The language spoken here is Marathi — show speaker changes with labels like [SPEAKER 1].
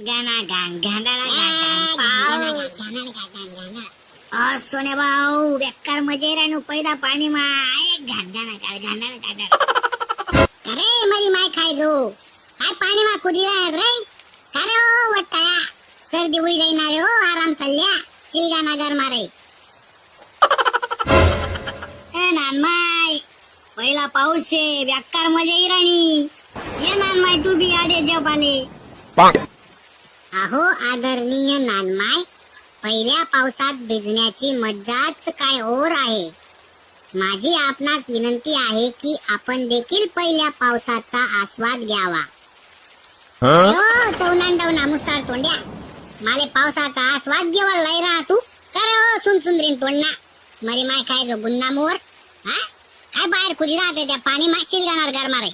[SPEAKER 1] गाना गान घांडाळा सोने भाऊ बेकार मजे रानू पैदा पाणी मा घांडाळा अरे मरी माय खाय दो काय पाणी मा कुदी रे अरे ओ वट्टाया सर्दी होई जाईना रे हो आराम चालल्या सिलगा नगर मारे ए नानमाय पहिला पाऊस आहे बेकार मजा राणी ये नानमाय तू बी आडे जपाले अहो आदरणीय नानमाय पहिल्या पावसात भिजण्याची मज्जाच काय और आहे. माझी आपणास विनंती आहे की आपण देखील पहिल्या पावसाचा आस्वाद घ्यावा. हो चौनांडव नामुसार तोंड्या माले पावसाचा आस्वाद घेवा लय राहा तू करे हो सुनसुंदरीन तोंडना मरी माय काय जो गुन्ना मोर हा काय बाहेर कुदी राहते त्या पाणी माशील जाणार घर मारे